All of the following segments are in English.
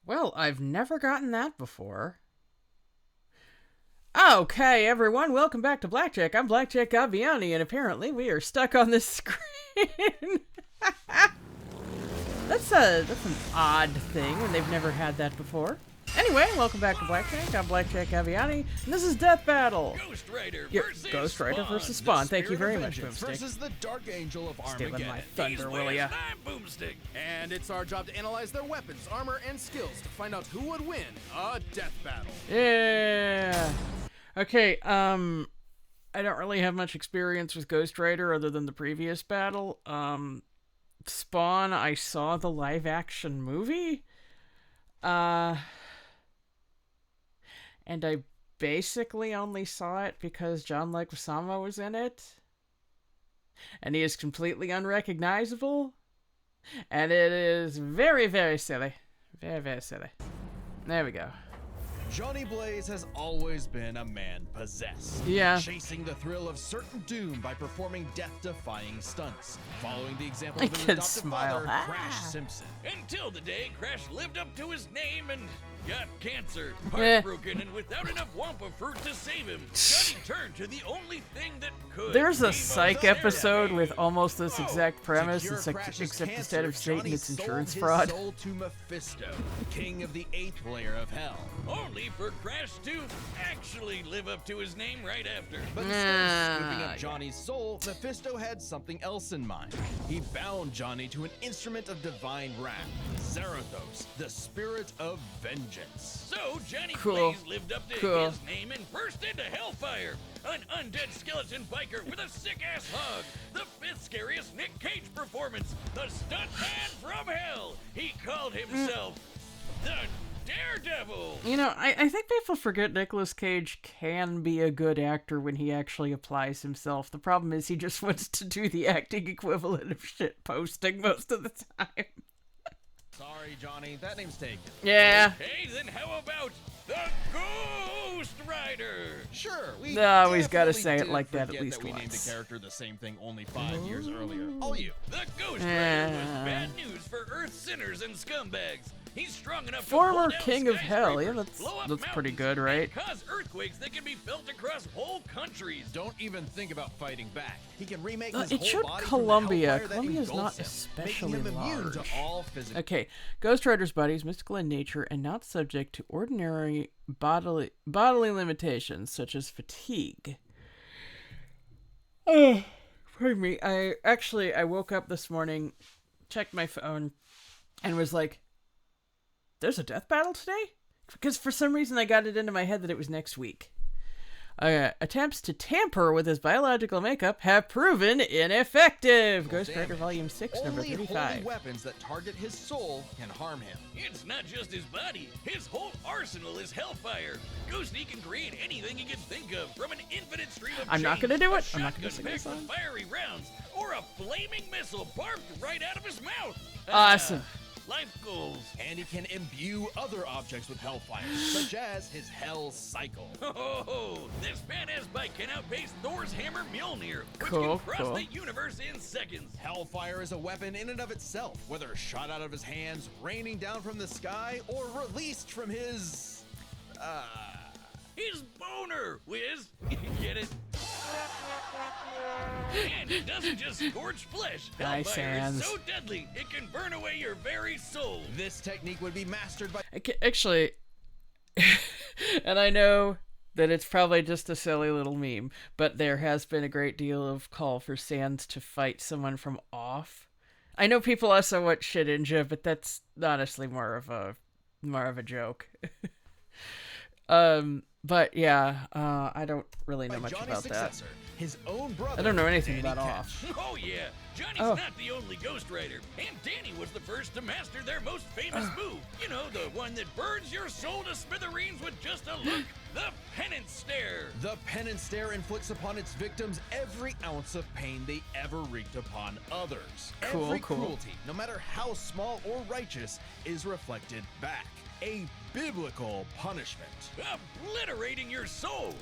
Well, I've never gotten that before. Okay, everyone, welcome back to Blackjack. I'm Blackjack Gaviani, and apparently we are stuck on this screen. That's an odd thing when they've never had that before. Anyway, welcome back to Blackjack. I'm Blackjack Gaviani, and this is Death Battle. Ghost Rider versus Spawn. Thank you very much, Boomstick. Versus the Dark Angel of Armageddon. Stealing my thunder, will ya? I'm Boomstick, and it's our job to analyze their weapons, armor, and skills to find out who would win a death battle. Yeah. Okay, I don't really have much experience with Ghost Rider other than the previous battle. Spawn, I saw the live-action movie. And I basically only saw it because John Leguizamo was in it. And he is completely unrecognizable. And it is very, very silly. Very, very silly. There we go. Johnny Blaze has always been a man possessed. Yeah. Chasing the thrill of certain doom by performing death-defying stunts. Following the example I of his can adopted smile. father, Crash Simpson. Until the day Crash lived up to his name and got cancer, heartbroken, and without enough Wampa fruit to save him, Johnny turned to the only thing that could. There's a keep him Psych alive. episode with almost this exact premise, To cure except Crash's instead cancer, of Satan, Johnny it's sold insurance his fraud. soul to Mephisto, king of the 8th layer of hell. Only for Crash to actually live up to his name right after. But instead of scooping yeah. up Johnny's soul, Mephisto had something else in mind. He bound Johnny to an instrument of divine wrath, Zarathos, the spirit of vengeance. So Johnny Cool. Blaze lived up to Cool. his name and burst into Hellfire, an undead skeleton biker with a sick-ass hug, the 5th scariest Nick Cage performance, the stuntman from hell. He called himself the Daredevil. You know, I think people forget Nicolas Cage can be a good actor when he actually applies himself. The problem is he just wants to do the acting equivalent of shit posting most of the time. Sorry, Johnny, that name's taken. Yeah. Hey, then how about the Ghost Rider? Sure, we No, he's gotta definitely say it did like that at forget least we named once. the character the same thing only 5 years earlier. All you. The Ghost Rider was bad news for Earth sinners and scumbags. He's strong enough to Former pull down King of Hell. Yeah, skyscrapers, blow up that's pretty mountains, good, right? and cause earthquakes that can be felt across whole countries. Don't even think about fighting back. He can remake his It whole showed body Columbia. from the hellfire that Columbia's engulfs not him, especially making him immune large. to all physical. Okay, Ghost Rider's body is mystical in nature and not subject to ordinary bodily limitations such as fatigue. Oh, pardon me. I woke up this morning, checked my phone, and was like, "There's a death battle today?" Because for some reason I got it into my head that it was next week. Attempts to tamper with his biological makeup have proven ineffective. Ghost Rider Volume 6, number Only 35. holy weapons that target his soul can harm him. It's not just his body. His whole arsenal is hellfire. Ghosty can create anything he can think of, from an infinite stream of I'm not chains, gonna do a it. I'm not gonna shotgun sing this packed with song. fiery rounds, or a flaming missile barbed right out of his mouth. Awesome. Life goals. And he can imbue other objects with hellfire, such as his Hell Cycle. Oh, this badass bike can outpace Thor's hammer Mjolnir, which Cool, can cross cool. the universe in seconds. Hellfire is a weapon in and of itself, whether shot out of his hands, raining down from the sky, or released from his... His boner, Wiz. Get it? And it doesn't just scorch flesh. Nice Hellfire hands. is so deadly, it can burn away your very soul. This technique would be mastered by... Actually, and I know that it's probably just a silly little meme, but there has been a great deal of call for Sans to fight someone from off. I know people also watch Shit-Ninja, but that's honestly more of a joke. But yeah, I don't really know much Johnny's about that. successor, his own brother. I don't know anything Danny about Cash. off. Oh yeah, Johnny's Oh. not the only Ghost Rider, and Danny was the first to master their most famous move. You know, the one that burns your soul to smithereens with just a look, the penance stare. The penance stare inflicts upon its victims every ounce of pain they ever wreaked upon others. Cool, Every cool. cruelty, no matter how small or righteous, is reflected back. A biblical punishment. Obliterating your soul.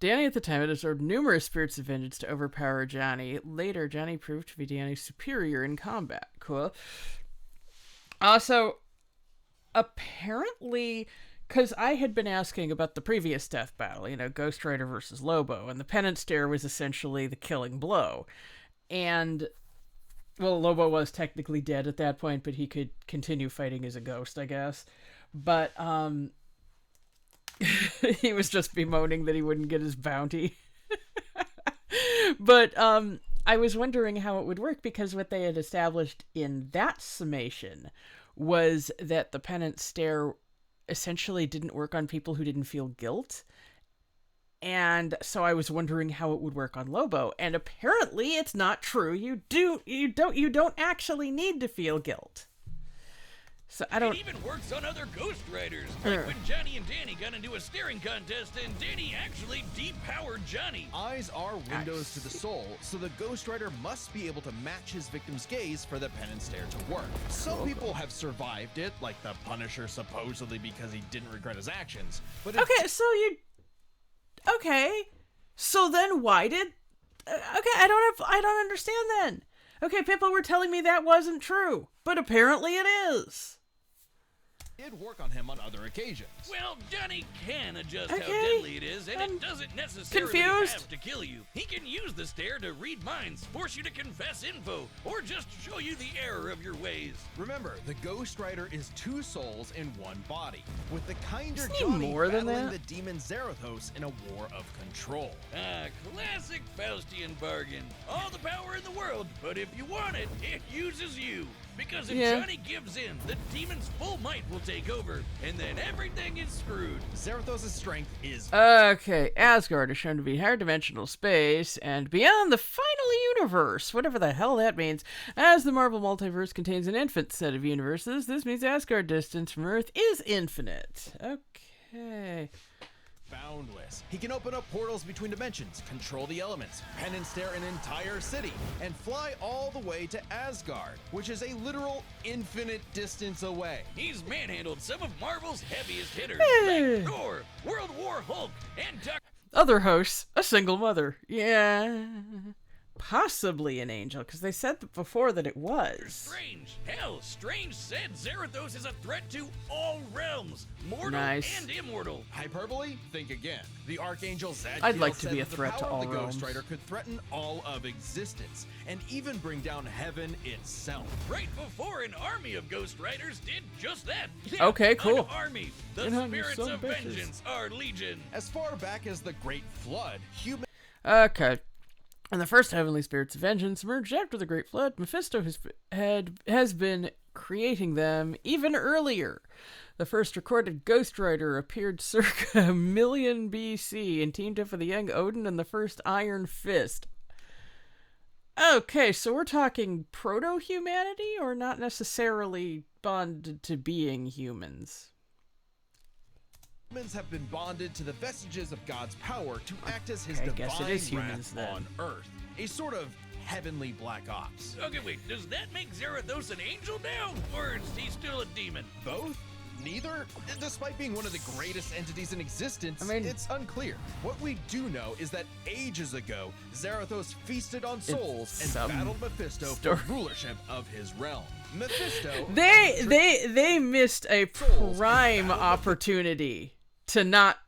Danny at the time had absorbed numerous spirits of vengeance to overpower Johnny. Later, Johnny proved to be Danny's superior in combat. Cool. Also, apparently, because I had been asking about the previous death battle, Ghost Rider versus Lobo, and the penance stare was essentially the killing blow. And, well, Lobo was technically dead at that point, but he could continue fighting as a ghost, I guess. But, he was just bemoaning that he wouldn't get his bounty. But, I was wondering how it would work, because what they had established in that summation was that the penance stare essentially didn't work on people who didn't feel guilt. And so I was wondering how it would work on Lobo, and apparently it's not true. You don't actually need to feel guilt. So I don't. It even works on other Ghost Riders, like when Johnny and Danny got into a staring contest, and Danny actually depowered Johnny. Eyes are windows to the soul, so the Ghost Rider must be able to match his victim's gaze for the penance stare to work. Some people have survived it, like the Punisher, supposedly because he didn't regret his actions. But so then why did? I don't understand then. Okay, people were telling me that wasn't true, but apparently it is. It did work on him on other occasions. Well, Johnny can adjust how deadly it is, and it doesn't necessarily have to kill you. He can use the stare to read minds, force you to confess info, or just show you the error of your ways. Remember, the Ghost Rider is two souls in one body, with the kinder Johnny more than battling that? the demon Zarathos in a war of control. Ah, classic Faustian bargain. All the power in the world, but if you want it, it uses you. Because if Johnny gives in, the demon's full might will take over, and then everything is screwed. Zarathos' strength is... Okay, Asgard is shown to be higher dimensional space and beyond the final universe, whatever the hell that means. As the Marvel multiverse contains an infinite set of universes, this means Asgard distance from Earth is infinite. Okay. Boundless. He can open up portals between dimensions, control the elements, penance stare an entire city, and fly all the way to Asgard, which is a literal infinite distance away. He's manhandled some of Marvel's heaviest hitters, like Thor, World War Hulk, and Other hosts, a single mother. Yeah. Possibly an angel, because they said before that it was. Strange. Hell, Strange said Zarathos is a threat to all realms, mortal and immortal. Hyperbole? Think again. The Archangel Zadkiel I'd like to said be a that the threat to power all of the realms. Ghost Rider could threaten all of existence, and even bring down heaven itself. Right before an army of Ghost Riders did just that. Okay, cool. An army. The spirits of vengeance are legion. As far back as the Great Flood, human... Okay. And the first heavenly spirits of vengeance emerged after the Great Flood. Mephisto has been creating them even earlier. The first recorded Ghost Rider appeared circa 1,000,000 BC and teamed up with the young Odin and the first Iron Fist. Okay, so we're talking proto-humanity or not necessarily bonded to being humans? Humans have been bonded to the vestiges of God's power to act as his divine wrath on Earth. A sort of heavenly black ops. Okay, wait, does that make Zarathos an angel now? Or is he still a demon? Both? Neither? Despite being one of the greatest entities in existence, it's unclear. What we do know is that ages ago, Zarathos feasted on souls and battled Mephisto for rulership of his realm. Mephisto... They missed a prime opportunity to not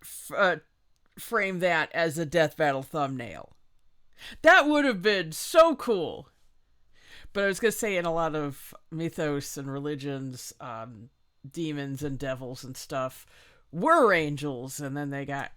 frame that as a death battle thumbnail. That would have been so cool. But I was going to say, in a lot of mythos and religions, demons and devils and stuff were angels, and then they got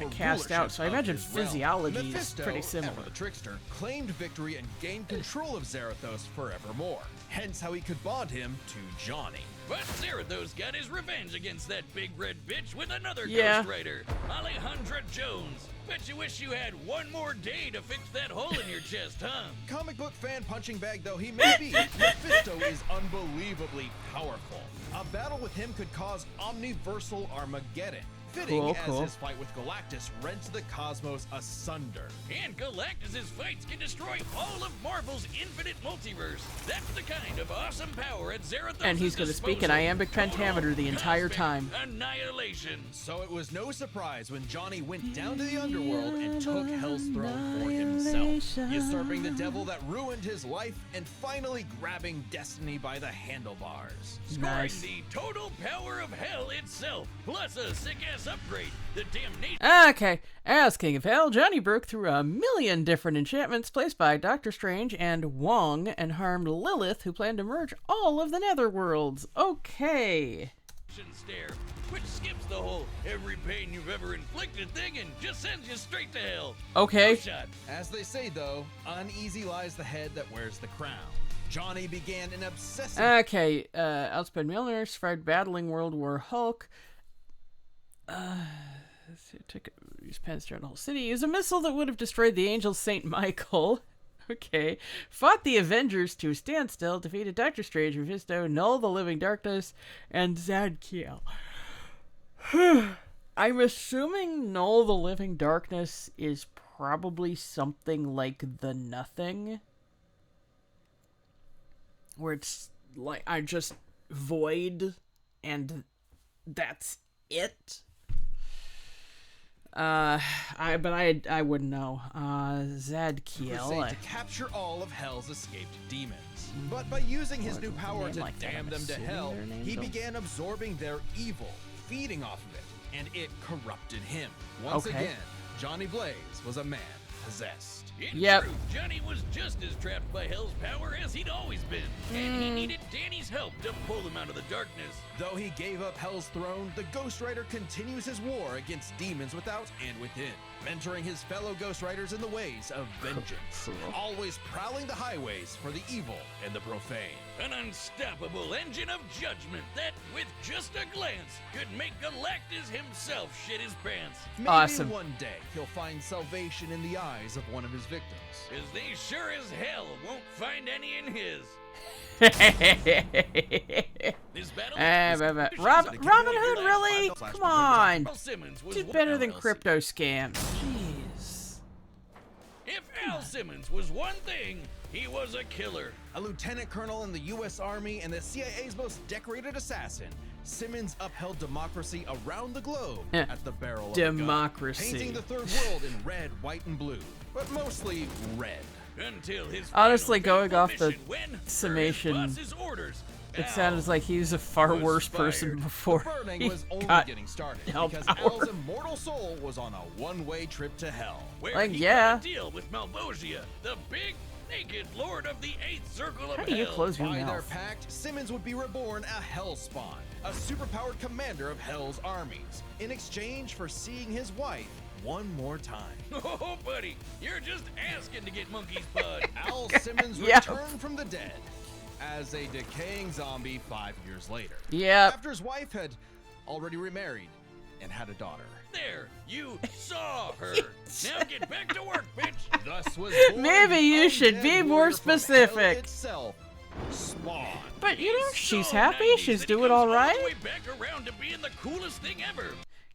cast out. So I imagine physiology is pretty similar. Mephisto, the trickster, claimed victory and gained control of Zarathos forevermore. Hence how he could bond him to Johnny. But Zarathos got his revenge against that big red bitch with another Ghost Rider, Alejandra Jones. Bet you wish you had one more day to fix that hole in your chest, huh? Comic book fan punching bag though he may be, Mephisto is unbelievably powerful. A battle with him could cause omniversal Armageddon. Fitting as his fight with Galactus rents the cosmos asunder. And Galactus's fights can destroy all of Marvel's infinite multiverse. That's the kind of awesome power at Zarathos' And he's going to speak in iambic pentameter the entire time. Annihilation. So it was no surprise when Johnny went down to the underworld and took Hell's throne for himself, usurping the devil that ruined his life and finally grabbing destiny by the handlebars. Scoring the total power of Hell itself, plus a sick-ass upgrade, the damnation. Okay, as King of Hell, Johnny broke through a million different enchantments placed by Doctor Strange and Wong and harmed Lilith, who planned to merge all of the Netherworlds. Okay. Stare, which skips the whole every pain you've ever inflicted thing and just sends you straight to hell. Okay. No shot. As they say, though, uneasy lies the head that wears the crown. Johnny began an obsessive... Okay, outspent Milner, survived battling World War Hulk. Took his pens throughout the whole city. Used a missile that would have destroyed the angel Saint Michael. Okay. Fought the Avengers to a standstill. Defeated Doctor Strange, Mephisto, Null, the Living Darkness, and Zadkiel. I'm assuming Null, the Living Darkness is probably something like the Nothing. Where it's like, I just void and that's it. I wouldn't know. Zadkiel. To capture all of Hell's escaped demons. But by using his new power to damn them to hell, he began absorbing their evil, feeding off of it, and it corrupted him. Once again, Johnny Blaze was a man possessed. In truth, Johnny was just as trapped by Hell's power as he'd always been, and he needed Danny's help to pull him out of the darkness. Though he gave up Hell's throne, the Ghost Rider continues his war against demons without and within, mentoring his fellow Ghost Riders in the ways of vengeance, always prowling the highways for the evil and the profane. An unstoppable engine of judgment that, with just a glance, could make Galactus himself shit his pants. Maybe one day he'll find salvation in the eyes of one of his victims. As they sure as hell won't find any in his. This battle Robin Hood, really? Come on. Did better than crypto scams. Jeez. If Al Simmons was one thing, he was a killer. A lieutenant colonel in the U.S. Army and the CIA's most decorated assassin, Simmons upheld democracy around the globe at the barrel of democracy. a gun, painting the third world in red, white, and blue, but mostly red. Until his honestly, going off the summation, it sounds like he was a far worse person before burning he was only got getting started because power. Al's immortal soul was on a one-way trip to hell. Where he got a deal with Malvosia, the big naked lord of the Eighth Circle of How do you Hell. close your By mouth? their pact, Simmons would be reborn a Hellspawn, a superpowered commander of Hell's armies, in exchange for seeing his wife one more time. Oh, buddy, you're just asking to get monkey's blood. Al Simmons returned from the dead as a decaying zombie 5 years later. After his wife had already remarried and had a daughter. There, you saw her. Now get back to work, bitch. Thus was maybe you should be more specific. Itself, Spawn. But you know, she's happy. She's doing all right. Way back around to being the coolest thing ever.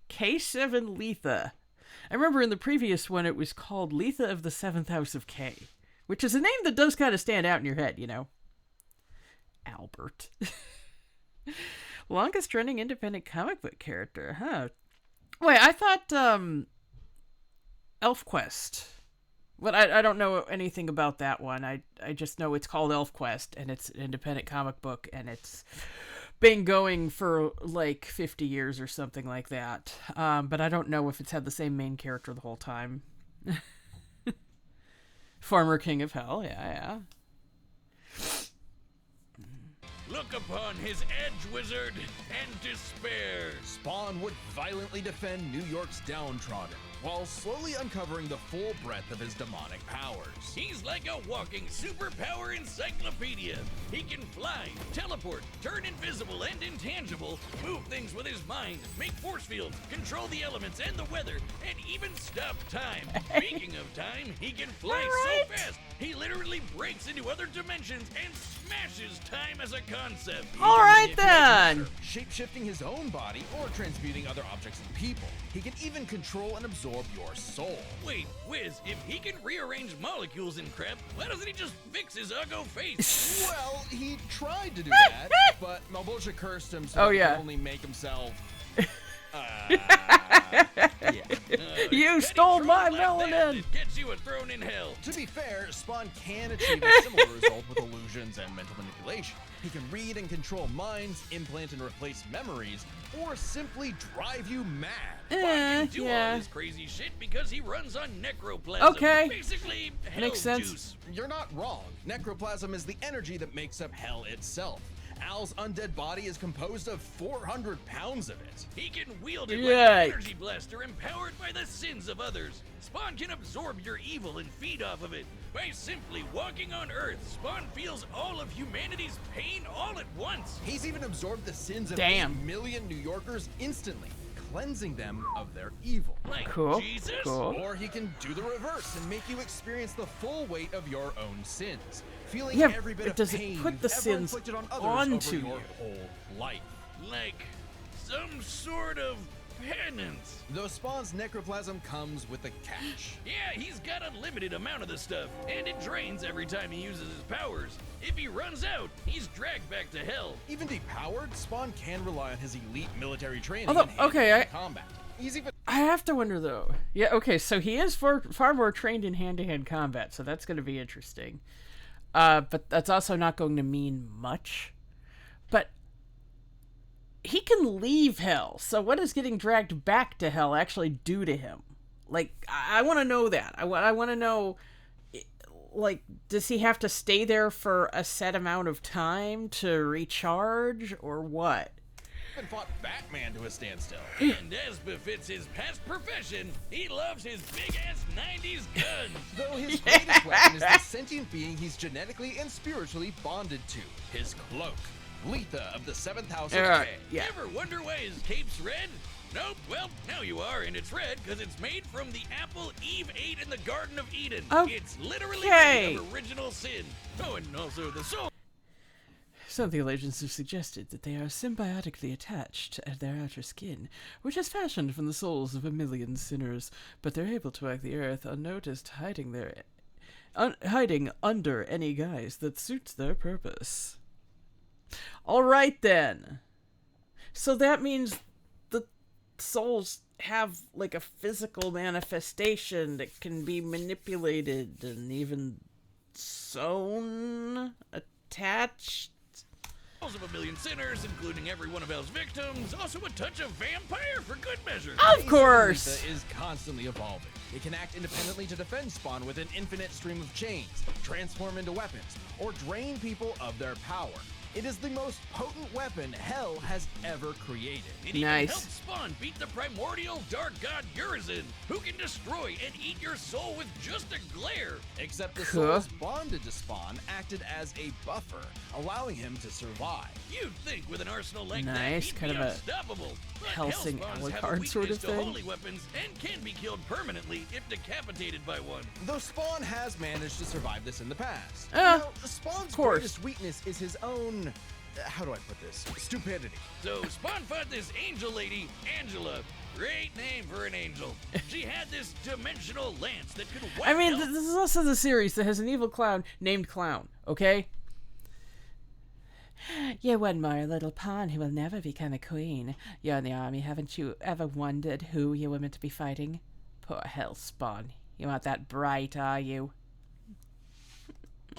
K7 Letha. I remember in the previous one it was called Letha of the Seventh House of K, which is a name that does kind of stand out in your head, you know. Albert. Longest running independent comic book character, huh? Wait, I thought ElfQuest. But I don't know anything about that one. I just know it's called ElfQuest, and it's an independent comic book, and it's been going for like 50 years or something like that. But I don't know if it's had the same main character the whole time. Former King of Hell, yeah. Look upon his edge, wizard, and despair. Spawn would violently defend New York's downtrodden, while slowly uncovering the full breadth of his demonic powers. He's like a walking superpower encyclopedia. He can fly, teleport, turn invisible and intangible, move things with his mind, make force fields, control the elements and the weather, and even stop time. Speaking of time, he can fly so fast, he literally breaks into other dimensions and smashes time as a concept. All right then. shape-shifting his own body or transmuting other objects and people. He can even control and absorb your soul. Wait, Wiz, if he can rearrange molecules and crap, why doesn't he just fix his uggo face? Well, he tried to do that, but Malbolgia cursed him so he could only make himself... You stole my melanin! It gets you a throne in hell. To be fair, Spawn can achieve a similar result with illusions and mental manipulation. He can read and control minds, implant and replace memories, or simply drive you mad. Spawn can do all this crazy shit because he runs on necroplasm. Okay. Basically, hell makes sense. juice. You're not wrong. Necroplasm is the energy that makes up hell itself. Al's undead body is composed of 400 pounds of it. He can wield it like an energy blaster empowered by the sins of others. Spawn can absorb your evil and feed off of it. By simply walking on Earth, Spawn feels all of humanity's pain all at once. He's even absorbed the sins of 8 million New Yorkers instantly, cleansing them of their evil. Like Jesus? Or he can do the reverse and make you experience the full weight of your own sins. Feeling every bit of pain put the sins inflicted on others onto over your you. whole life. Like some sort of penance. Though Spawn's necroplasm comes with a catch. Yeah, he's got unlimited amount of the stuff, and it drains every time he uses his powers. If he runs out, he's dragged back to hell. Even depowered, Spawn can rely on his elite military training Although, and hand-to-hand combat. He's even I have to wonder though. Yeah, okay, so he is far more trained in hand-to-hand combat, so that's going to be interesting. But that's also not going to mean much. But he can leave hell, so what does getting dragged back to hell actually do to him? Like, I want to know that. I want to know, like, does he have to stay there for a set amount of time to recharge, or what? even fought Batman to a standstill. And as befits his past profession, he loves his big-ass 90s guns. Though his greatest weapon is the sentient being he's genetically and spiritually bonded to, his cloak. Letha of the 7th House of K. Ever wonder why his cape's red? Nope, well, now you are, and it's red because it's made from the apple Eve ate in the Garden of Eden. It's literally made of original sin. Oh, and also the soul. Some theologians have suggested that they are symbiotically attached to their outer skin, which is fashioned from the souls of 1 million sinners, but they're able to walk the earth unnoticed, hiding under any guise that suits their purpose. All right, then. So that means the souls have, like, a physical manifestation that can be manipulated and even sewn, attached. Of 1 million sinners, including every one of Hell's victims, also a touch of vampire for good measure. Of course! Letha is constantly evolving. It can act independently to defend Spawn with an infinite stream of chains, transform into weapons, or drain people of their power. It is the most potent weapon Hell has ever created. It even helped Spawn beat the primordial dark god Urizen, who can destroy and eat your soul with just a glare. Except the souls bonded to Spawn acted as a buffer, allowing him to survive. You'd think with an arsenal like that, he'd kind be of a unstoppable. But Helsing Alucard sort of to thing. holy weapons and can be killed permanently if decapitated by one. Though Spawn has managed to survive this in the past. Spawn's greatest weakness is his own, how do I put this, stupidity. So Spawn fought this angel lady, Angela. Great name for an angel. She had this dimensional lance that could wipe out. This is also the series that has an evil clown named Clown, okay? You're one more little pawn who will never become a queen. You're in the army. Haven't you ever wondered who you were meant to be fighting? Poor hell, Spawn. You aren't that bright, are you?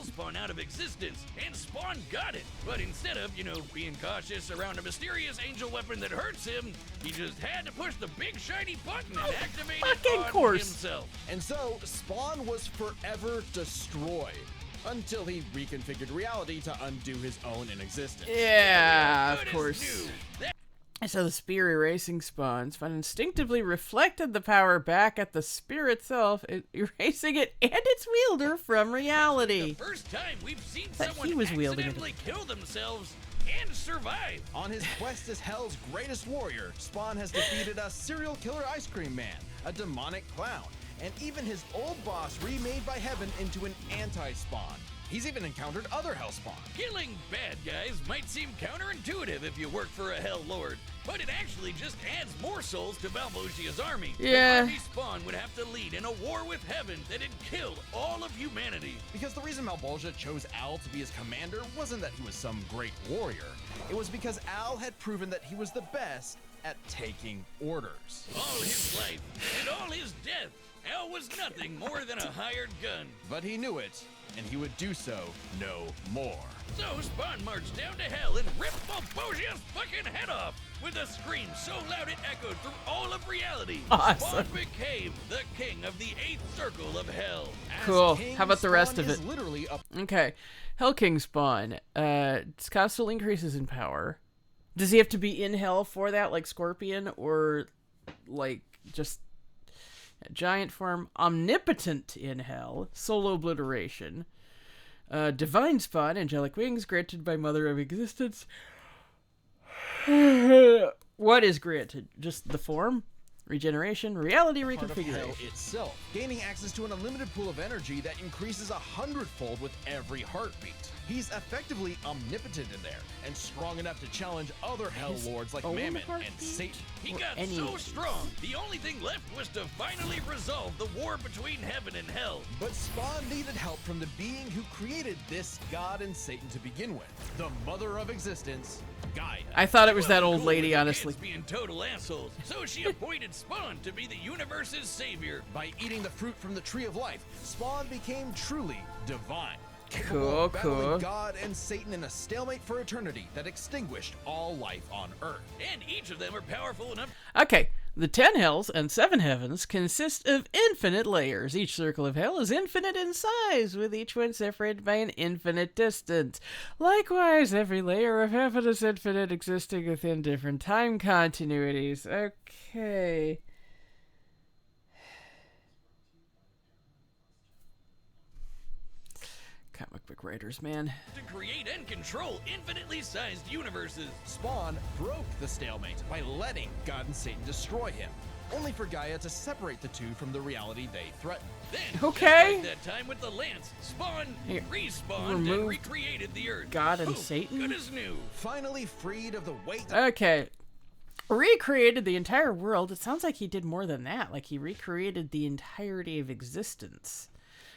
Spawn out of existence, and Spawn got it. But instead of, being cautious around a mysterious angel weapon that hurts him, he just had to push the big shiny button and activate it on himself. And so, Spawn was forever destroyed. Until he reconfigured reality to undo his own inexistence. Yeah, of course. So the spear erasing Spawn instinctively reflected the power back at the spear itself, erasing it and its wielder from reality. The first time we've seen that someone he was wielding accidentally kill themselves and survive. On his quest as Hell's greatest warrior, Spawn has defeated a serial killer ice cream man, a demonic clown, and even his old boss remade by Heaven into an anti-Spawn. He's even encountered other Hellspawn. Killing bad guys might seem counterintuitive if you work for a Hell Lord, but it actually just adds more souls to Malvosia's army. Yeah. The army Spawn would have to lead in a war with heaven that'd kill all of humanity. Because the reason Malvolgia chose Al to be his commander wasn't that he was some great warrior. It was because Al had proven that he was the best at taking orders. All his life and all his death, Al was nothing more than a hired gun. But he knew it, and he would do so no more. So Spawn marched down to hell and ripped Malvosia's fucking head off with a scream so loud it echoed through all of reality. Awesome. Spawn became the king of the 8th circle of hell. Cool. King, How about the rest Spawn of is it? literally a Okay. Hell King Spawn. Constantly increases in power. Does he have to be in hell for that, like Scorpion, or like just giant form? Omnipotent in hell. Solo obliteration. Divine Spawn, angelic wings, granted by Mother of Existence. What is granted? Just the form? Regeneration, reality part of reconfiguration. hell itself, gaining access to an unlimited pool of energy that increases 100-fold with every heartbeat. He's effectively omnipotent in there, and strong enough to challenge other Hell Lords like own Mammon and heartbeat? Satan. He Or got any so of these. strong, the only thing left was to finally resolve the war between heaven and hell. But Spawn needed help from the being who created this god and Satan to begin with, the Mother of Existence, Gaia. I thought it was that Well, old cool lady, with the honestly. kids being total assholes, so she appointed Spawn to be the universe's savior. By eating the fruit from the Tree of Life, Spawn became truly divine. Cool, Capable of battling cool. God and Satan in a stalemate for eternity that extinguished all life on Earth. And each of them are powerful enough. Okay, the 10 hells and 7 heavens consist of infinite layers. Each circle of hell is infinite in size, with each one separated by an infinite distance. Likewise, every layer of heaven is infinite, existing within different time continuities. Okay. Comic book writers, man. To create and control infinitely sized universes. Spawn broke the stalemate by letting God and Satan destroy him, only for Gaia to separate the two from the reality they threatened. Then, Okay. just like that time with the Lance, Spawn Here, respawned and removed recreated the Earth. God and Boom, Satan? Good as new. Finally freed of the weight Okay. Recreated the entire world. It sounds like he did more than that. Like he recreated the entirety of existence.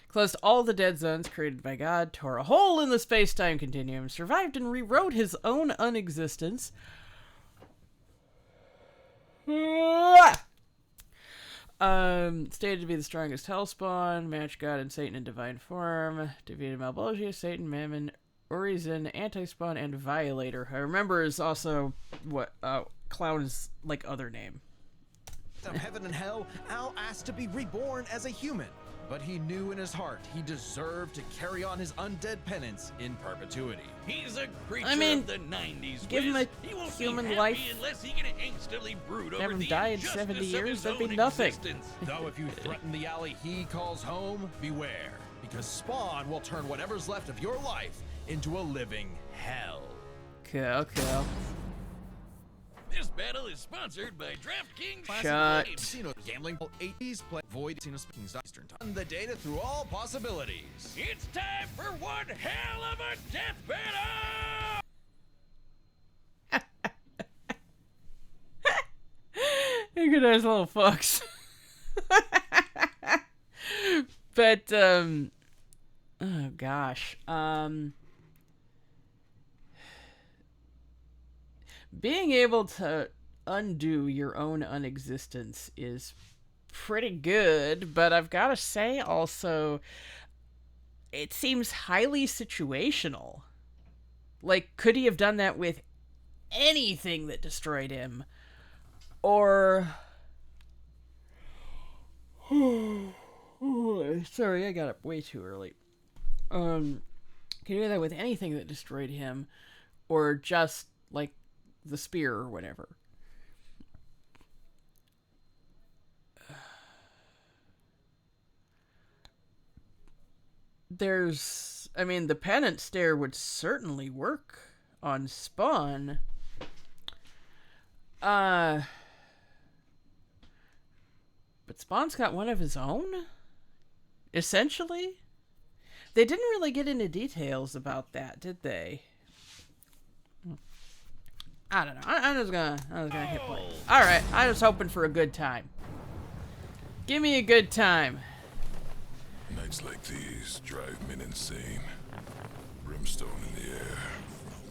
Closed all the dead zones created by God, tore a hole in the space-time continuum, survived and rewrote his own unexistence. Stated to be the strongest hellspawn, matched God and Satan in divine form, defeated Malvolgia, Satan, Mammon, Urizen, Anti-Spawn, and Violator. I remember is also what Clown's like other name. of heaven and hell, Al asked to be reborn as a human. But he knew in his heart he deserved to carry on his undead penance in perpetuity. He's a creature I mean, of the 90s. give him Wiz. a He won't human be happy life. unless he can angstily brood over Have him the die in injustice 70 of years, his that'd be own nothing. existence. Though if you threaten the alley he calls home, beware, because Spawn will turn whatever's left of your life into a living hell. Cool. This battle is sponsored by DraftKings. Shut. Casino gambling 80s play void casino speakings Eastern time. Run the data through all possibilities. It's time for one hell of a death battle! You good ass little fucks. But oh gosh. Being able to undo your own unexistence is pretty good, but I've got to say also it seems highly situational. Like, could he have done that with anything that destroyed him? Or sorry, I got up way too early. Could he do that with anything that destroyed him, or just like the spear or whatever? The penance stare would certainly work on Spawn. But Spawn's got one of his own, essentially. They didn't really get into details about that, did they? I don't know. I was gonna hit play. All right, I was hoping for a good time. Give me a good time. Nights like these drive men insane. Brimstone in the air.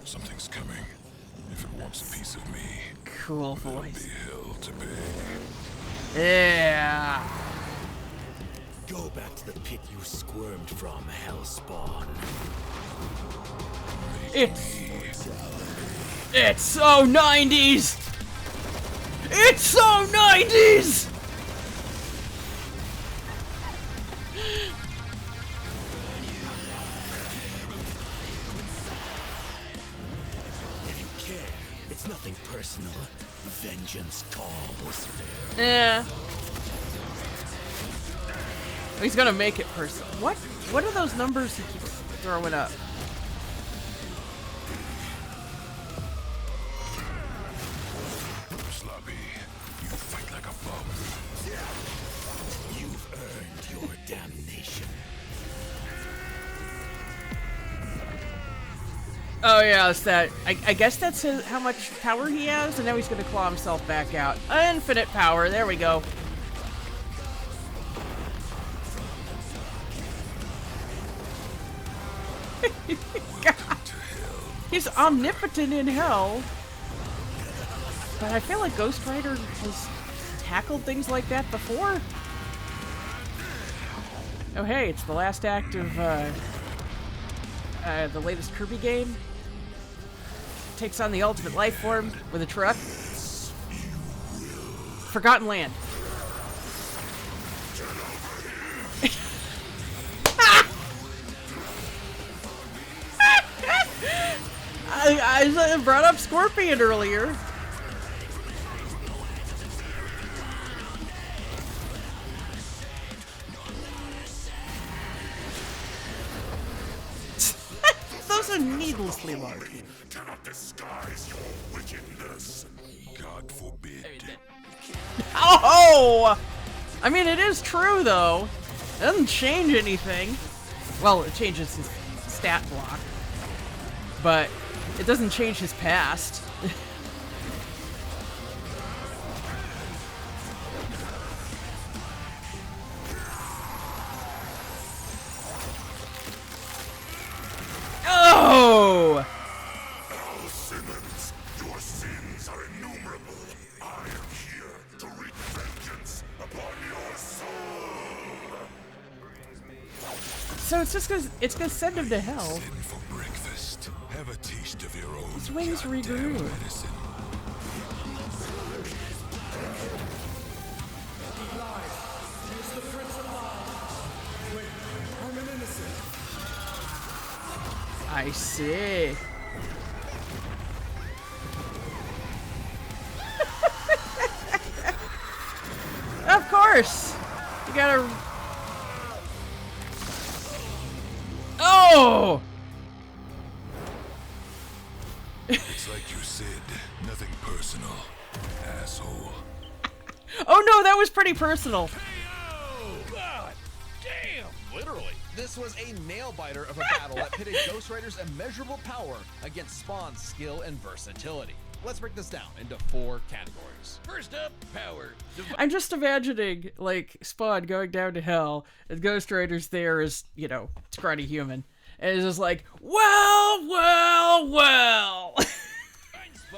Something's coming. If it wants a piece of me, Cool voice. be hell to pay. Yeah. Go back to the pit you squirmed from, Hellspawn. It's so 90s. It's so 90s. If you care, it's nothing personal. Vengeance calls. Yeah. He's gonna make it personal. What are those numbers he keeps throwing up? Sloppy, you fight like a bum. You've earned your damnation. Oh yeah, it's that. I guess that's how much power he has, and now he's gonna claw himself back out. Infinite power. There we go. God. He's omnipotent in hell. But I feel like Ghost Rider has tackled things like that before. Oh hey, it's the last act of the latest Kirby game. Takes on the ultimate life form with a truck. Forgotten Land. I brought up Scorpion earlier. Those are needlessly large. Cannot disguise your wickedness. God forbid. Oh! I mean, it is true, though. It doesn't change anything. Well, it changes his stat block. But it doesn't change his past. Oh! Simmons, your sins are innumerable. I am here to wreak vengeance upon your soul. So it's just because it's gonna send him to hell. Sin for breakfast. Have a taste of your own. His wings regrew. Medicine. I see. Of course! You gotta... Oh! It's like you said, nothing personal, asshole. Oh no, that was pretty personal. God damn! Literally. This was a nail-biter of a battle that pitted Ghost Rider's immeasurable power against Spawn's skill and versatility. Let's break this down into 4 categories. First up, power. I'm just imagining, like, Spawn going down to hell, and Ghost Rider's there as, you know, scrawny human. And it's just like, well, well, well.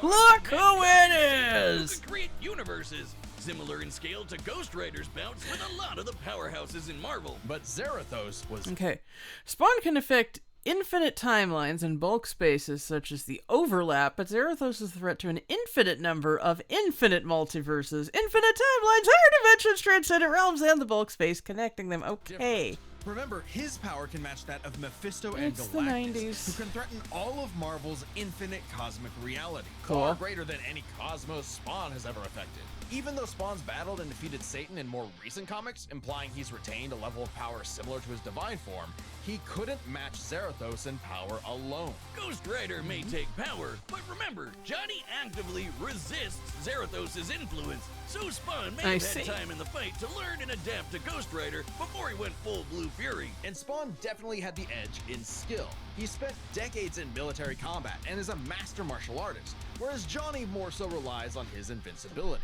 Look who it is! To create universes similar in scale to Ghost Rider's bouts with a lot of the powerhouses in Marvel. But Zarathos was Okay. Spawn can affect infinite timelines and bulk spaces such as the overlap, but Zarathos is a threat to an infinite number of infinite multiverses, infinite timelines, higher dimensions, transcendent realms, and the bulk space connecting them. Okay. Remember, his power can match that of Mephisto and It's the Galactus, 90s. who can threaten all of Marvel's infinite cosmic reality. Cool. Far greater than any cosmos Spawn has ever affected. Even though Spawn's battled and defeated Satan in more recent comics, implying he's retained a level of power similar to his divine form, He couldn't match Zarathos in power alone. Ghost Rider may take power, but remember, Johnny actively resists Zarathos' influence, so Spawn may have had time in the fight to learn and adapt to Ghost Rider before he went full Blue Fury. And Spawn definitely had the edge in skill. He spent decades in military combat and is a master martial artist, whereas Johnny more so relies on his invincibility.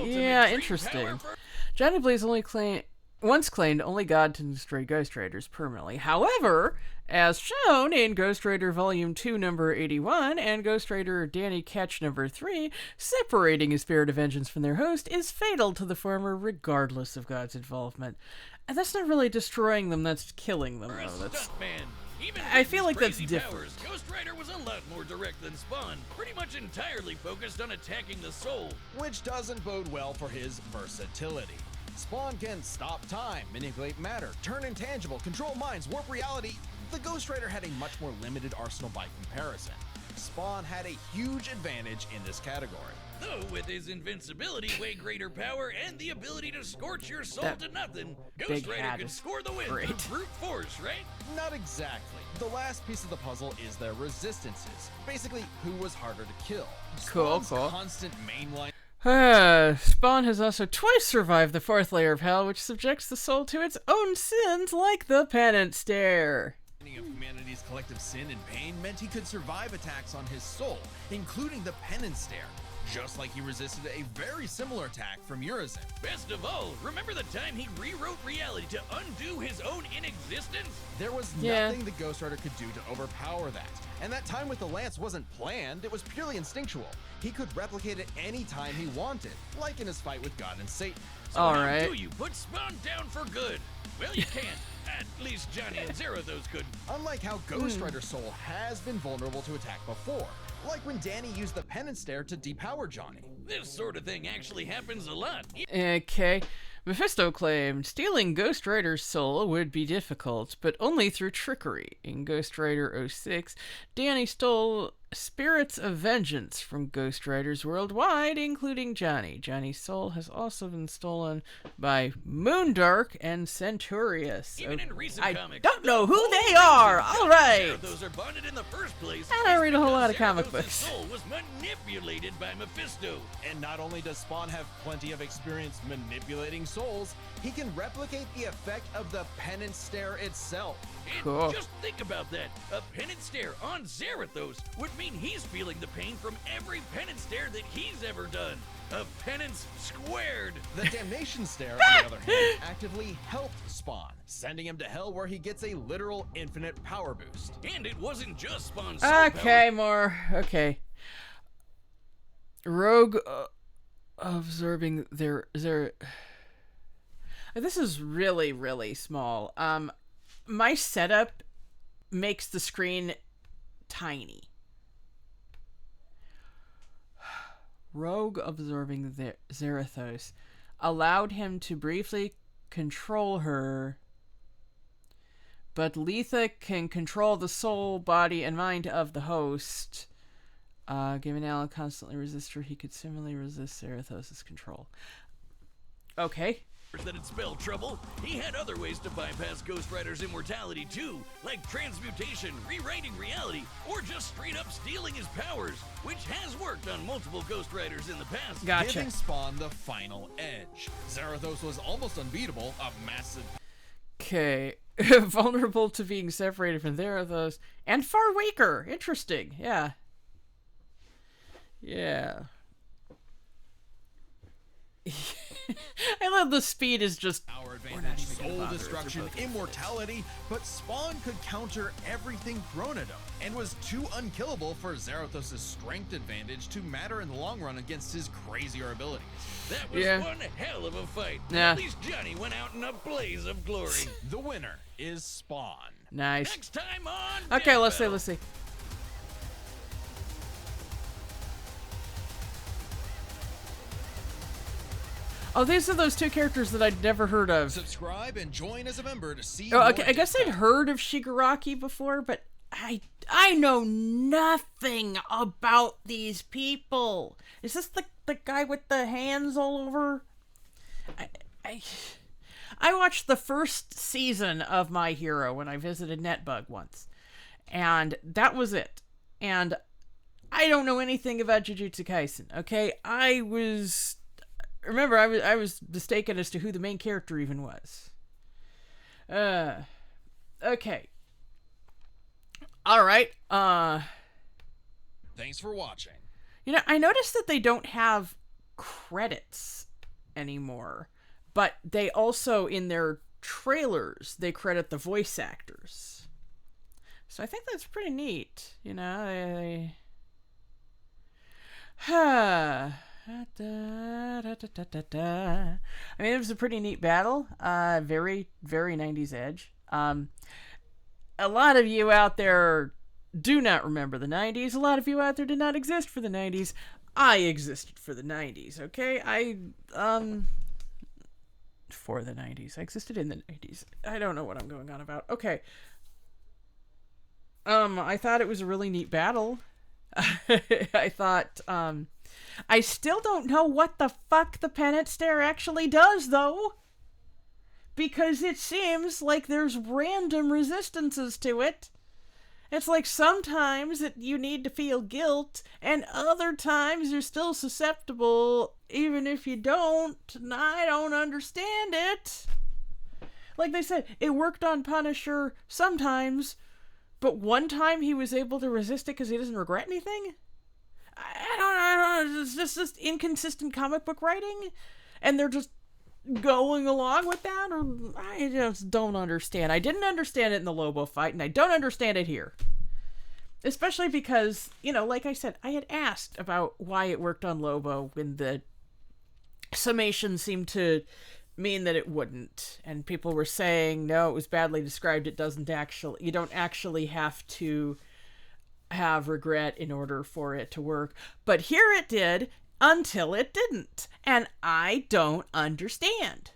Yeah, interesting. Johnny Blaze once claimed only God to destroy Ghost Riders permanently. However, as shown in Ghost Rider Volume 2, number 81, and Ghost Rider Danny Ketch number 3, separating a spirit of vengeance from their host is fatal to the former regardless of God's involvement. And that's not really destroying them, that's killing them, though. I feel like that's different. Ghost Rider was a lot more direct than Spawn, pretty much entirely focused on attacking the soul. Which doesn't bode well for his versatility. Spawn can stop time, manipulate matter, turn intangible, control minds, warp reality. The Ghost Rider had a much more limited arsenal by comparison. Spawn had a huge advantage in this category. Though with his invincibility, way greater power, and the ability to scorch your soul to nothing, Ghost Rider could score the win through brute force, right? Not exactly. The last piece of the puzzle is their resistances. Basically, who was harder to kill. Cool. Constant mainline. Spawn has also twice survived the fourth layer of hell, which subjects the soul to its own sins, like the penance stare. Of humanity's collective sin and pain meant he could survive attacks on his soul, including the penance stare, just like he resisted a very similar attack from Urizen. Best of all, remember the time he rewrote reality to undo his own inexistence? There was nothing the Ghost Rider could do to overpower that. And that time with the lance wasn't planned, it was purely instinctual. He could replicate it any time he wanted, like in his fight with God and Satan. So how do you put Spawn down for good? Well, you can't. At least Johnny and Zarathos could. Unlike how Ghost Rider's soul has been vulnerable to attack before, like when Danny used the penance stare to depower Johnny. This sort of thing actually happens a lot. Okay. Mephisto claimed stealing Ghost Rider's soul would be difficult, but only through trickery. In Ghost Rider 06, Danny stole spirits of vengeance from Ghost Riders worldwide, including Johnny. Johnny's soul has also been stolen by Moondark and Centurious. Even in recent comics, I don't know who they are! Alright! Those are bonded in the first place. I don't read a whole lot of comic books. His soul was manipulated by Mephisto. And not only does Spawn have plenty of experience manipulating souls, he can replicate the effect of the penance stare itself. And just think about that. A penance stare on Zarathos would mean he's feeling the pain from every penance stare that he's ever done. A penance squared. The damnation stare, on the other hand, actively helped Spawn, sending him to hell where he gets a literal infinite power boost. And it wasn't just Spawn's Okay. Rogue absorbing their this is really, really small. My setup makes the screen tiny. Rogue absorbing Zarathos allowed him to briefly control her, but Letha can control the soul, body, and mind of the host. Given Alan constantly resist her, he could similarly resist Zarathos' control. Okay. That had spelled trouble. He had other ways to bypass Ghost Rider's immortality too, like transmutation, rewriting reality, or just straight up stealing his powers, which has worked on multiple Ghost Riders in the past. Gotcha. Giving Spawn the final edge. Zarathos was almost unbeatable, a massive... Okay. Vulnerable to being separated from Zarathos, and far weaker. Interesting. Yeah. I love the speed is just our advantage, soul destruction, immortality, but Spawn could counter everything thrown at him, and was too unkillable for Zarathos' strength advantage to matter in the long run against his crazier abilities. That was one hell of a fight. At least Johnny went out in a blaze of glory. The winner is Spawn. Nice. Next time on Okay, let's see. Oh, these are those two characters that I'd never heard of. Subscribe and join as a member to see. Oh, okay. I guess I'd heard of Shigaraki before, but I know nothing about these people. Is this the guy with the hands all over? I watched the first season of My Hero when I visited Netbug once. And that was it. And I don't know anything about Jujutsu Kaisen, okay? I was mistaken as to who the main character even was. Okay. Alright, Thanks for watching. You know, I noticed that they don't have credits anymore, but they also, in their trailers, they credit the voice actors. So I think that's pretty neat, you know. I mean, it was a pretty neat battle. Very, very 90s edge. A lot of you out there do not remember the 90s. A lot of you out there did not exist for the 90s. I existed for the 90s, okay? For the 90s. I existed in the 90s. I don't know what I'm going on about. Okay. I thought it was a really neat battle. I thought, I still don't know what the fuck the penance stare actually does, though. Because it seems like there's random resistances to it. It's like sometimes you need to feel guilt, and other times you're still susceptible, even if you don't, and I don't understand it. Like they said, it worked on Punisher sometimes, but one time he was able to resist it because he doesn't regret anything? I don't know, it's just inconsistent comic book writing, and they're just going along with that, or I just don't understand. I didn't understand it in the Lobo fight, and I don't understand it here. Especially because, you know, like I said, I had asked about why it worked on Lobo when the summation seemed to mean that it wouldn't. And people were saying, no, it was badly described. You don't actually have to have regret in order for it to work. But here it did, until it didn't. And I don't understand.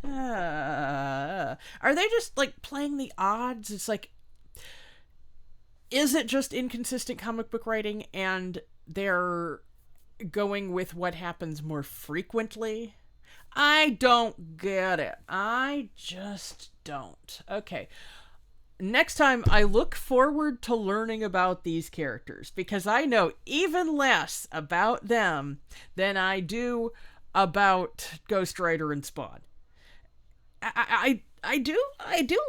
Are they just, like, playing the odds? It's like, is it just inconsistent comic book writing and they're going with what happens more frequently? I don't get it. I just don't. Okay. Next time, I look forward to learning about these characters because I know even less about them than I do about Ghost Rider and Spawn. I do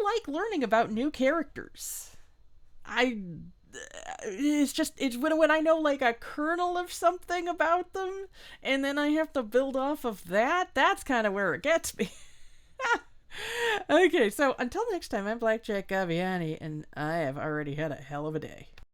like learning about new characters. It's when I know like a kernel of something about them, and then I have to build off of that. That's kind of where it gets me. Okay, so until next time, I'm Blackjack Gaviani, and I have already had a hell of a day.